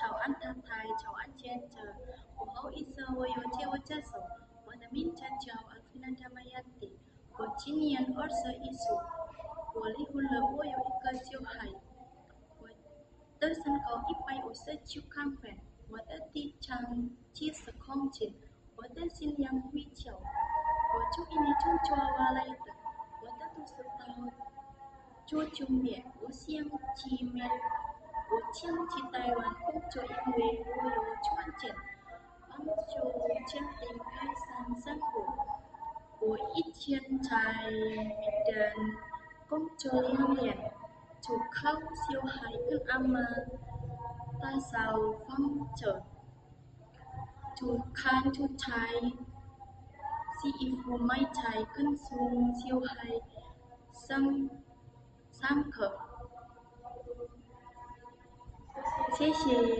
乔安太太，乔安先生，我好意思，我有借我这手，我的名叫乔安菲南达玛亚蒂，我今年21岁，我离婚了，我有一个小孩，我的身高159公分，我的体重70公斤，我的心量会小，我就因为中抓娃来的，我的肚子大。做中年，我想去美，我想去台湾工作，因为我有赚钱，帮助家庭改善生活。我以前在缅甸工作2年，就靠小孩跟阿妈打扫房子，就看出差洗衣服买菜跟送小孩上课。谢谢。